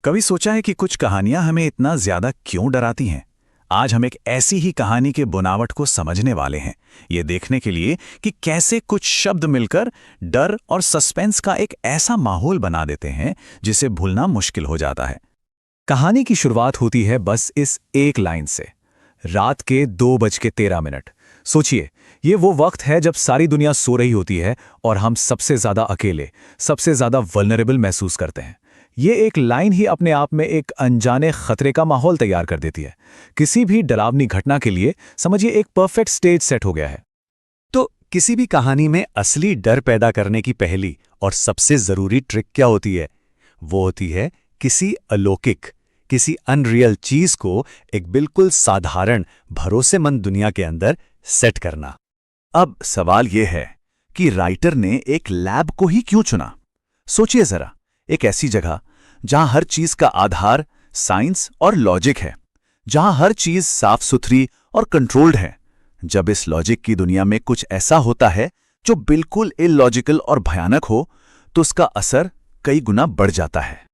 कभी सोचा है कि कुछ कहानियां हमें इतना ज्यादा क्यों डराती हैं? आज हम एक ऐसी ही कहानी के बुनावट को समझने वाले हैं, ये देखने के लिए कि कैसे कुछ शब्द मिलकर डर और सस्पेंस का एक ऐसा माहौल बना देते हैं जिसे भूलना मुश्किल हो जाता है। कहानी की शुरुआत होती है बस इस एक लाइन से, रात के 2:13। सोचिए, ये वो वक्त है जब सारी दुनिया सो रही होती है और हम सबसे ज्यादा अकेले, सबसे ज्यादा वल्नरेबल महसूस करते हैं। ये एक लाइन ही अपने आप में एक अनजाने खतरे का माहौल तैयार कर देती है। किसी भी डरावनी घटना के लिए समझिए एक परफेक्ट स्टेज सेट हो गया है। तो किसी भी कहानी में असली डर पैदा करने की पहली और सबसे जरूरी ट्रिक क्या होती है? वो होती है किसी अलौकिक, किसी अनरियल चीज को एक बिल्कुल साधारण, भरोसेमंद दुनिया के अंदर सेट करना। अब सवाल यह है कि राइटर ने एक लैब को ही क्यों चुना? सोचिए जरा, एक ऐसी जगह जहां हर चीज का आधार साइंस और लॉजिक है, जहां हर चीज साफ सुथरी और कंट्रोल्ड है। जब इस लॉजिक की दुनिया में कुछ ऐसा होता है जो बिल्कुल इलॉजिकल और भयानक हो, तो उसका असर कई गुना बढ़ जाता है।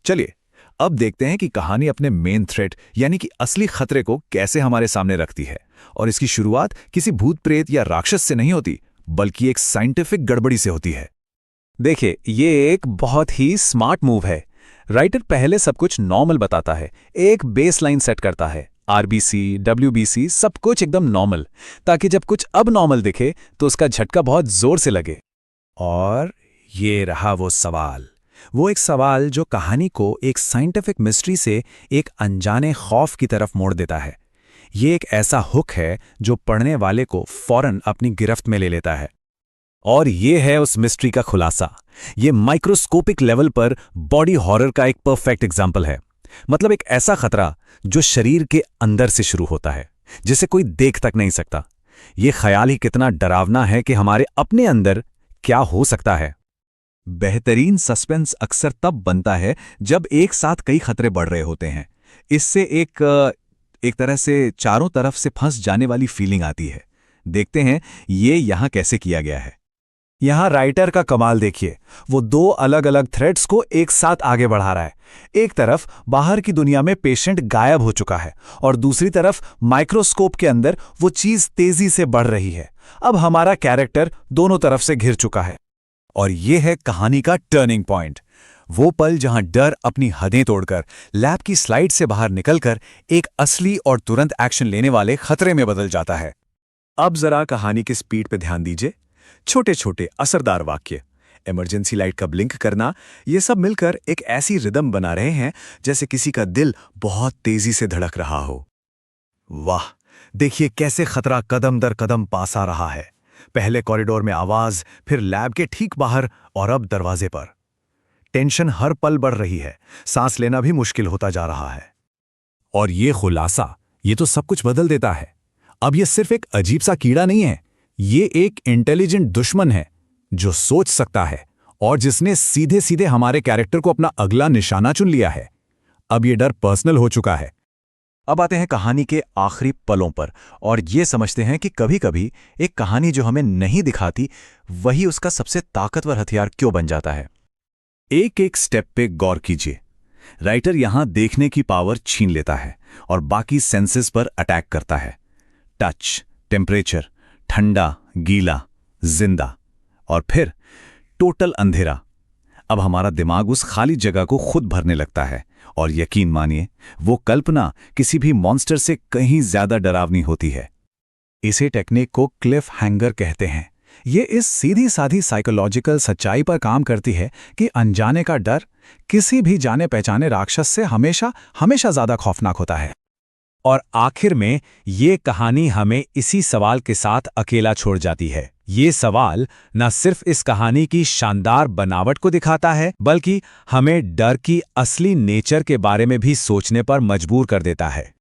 चलिए अब देखते हैं कि कहानी अपने मेन थ्रेट यानी कि असली खतरे को कैसे हमारे सामने रखती है। और इसकी शुरुआत किसी भूत प्रेत या राक्षस से नहीं होती, बल्कि एक साइंटिफिक गड़बड़ी से होती है। देखिए, ये एक बहुत ही स्मार्ट मूव है। राइटर पहले सब कुछ नॉर्मल बताता है, एक बेसलाइन सेट करता है, आरबीसी, डब्ल्यूबीसी, सब कुछ एकदम नॉर्मल, ताकि जब कुछ अब नॉर्मल दिखे तो उसका झटका बहुत जोर से लगे। और ये रहा वो सवाल, वो एक सवाल जो कहानी को एक साइंटिफिक मिस्ट्री से एक अनजाने खौफ की तरफ मोड़ देता है। ये एक ऐसा हुक है जो पढ़ने वाले को फौरन अपनी गिरफ्त में ले लेता है। और ये है उस मिस्ट्री का खुलासा। ये माइक्रोस्कोपिक लेवल पर बॉडी हॉरर का एक परफेक्ट एग्जाम्पल है। मतलब एक ऐसा खतरा जो शरीर के अंदर से शुरू होता है, जिसे कोई देख तक नहीं सकता। ये ख्याल ही कितना डरावना है कि हमारे अपने अंदर क्या हो सकता है। बेहतरीन सस्पेंस अक्सर तब बनता है जब एक साथ कई खतरे बढ़ रहे होते हैं। इससे एक तरह से चारों तरफ से फंस जाने वाली फीलिंग आती है। देखते हैं ये यहां कैसे किया गया है। यहां राइटर का कमाल देखिए, वो दो अलग अलग थ्रेड्स को एक साथ आगे बढ़ा रहा है। एक तरफ बाहर की दुनिया में पेशेंट गायब हो चुका है और दूसरी तरफ माइक्रोस्कोप के अंदर वो चीज तेजी से बढ़ रही है। अब हमारा कैरेक्टर दोनों तरफ से घिर चुका है। और ये है कहानी का टर्निंग पॉइंट, वो पल जहां डर अपनी हदें तोड़कर लैब की स्लाइड से बाहर निकलकर एक असली और तुरंत एक्शन लेने वाले खतरे में बदल जाता है। अब जरा कहानी की स्पीड पे ध्यान दीजिए। छोटे छोटे असरदार वाक्य, इमरजेंसी लाइट का ब्लिंक करना, ये सब मिलकर एक ऐसी रिदम बना रहे हैं जैसे किसी का दिल बहुत तेजी से धड़क रहा हो। वाह, देखिए कैसे खतरा कदम दर कदम पास आ रहा है। पहले कॉरिडोर में आवाज, फिर लैब के ठीक बाहर और अब दरवाजे पर। टेंशन हर पल बढ़ रही है, सांस लेना भी मुश्किल होता जा रहा है। और ये खुलासा, ये तो सब कुछ बदल देता है। अब ये सिर्फ एक अजीब सा कीड़ा नहीं है, ये एक इंटेलिजेंट दुश्मन है जो सोच सकता है और जिसने सीधे सीधे हमारे कैरेक्टर को अपना अगला निशाना चुन लिया है। अब ये डर पर्सनल हो चुका है। अब आते हैं कहानी के आखिरी पलों पर और ये समझते हैं कि कभी-कभी एक कहानी जो हमें नहीं दिखाती, वही उसका सबसे ताकतवर हथियार क्यों बन जाता है। एक एक स्टेप पे गौर कीजिए। राइटर यहां देखने की पावर छीन लेता है और बाकी सेंसेस पर अटैक करता है। टच, टेम्परेचर, ठंडा, गीला, जिंदा, और फिर टोटल अंधेरा। अब हमारा दिमाग उस खाली जगह को खुद भरने लगता है और यकीन मानिए, वो कल्पना किसी भी मॉन्स्टर से कहीं ज्यादा डरावनी होती है। इसे टेक्निक को क्लिफ हैंगर कहते हैं। ये इस सीधी साधी साइकोलॉजिकल सच्चाई पर काम करती है कि अनजाने का डर किसी भी जाने पहचाने राक्षस से हमेशा हमेशा ज्यादा खौफनाक होता है। और आखिर में ये कहानी हमें इसी सवाल के साथ अकेला छोड़ जाती है। ये सवाल न सिर्फ इस कहानी की शानदार बनावट को दिखाता है, बल्कि हमें डर की असली नेचर के बारे में भी सोचने पर मजबूर कर देता है।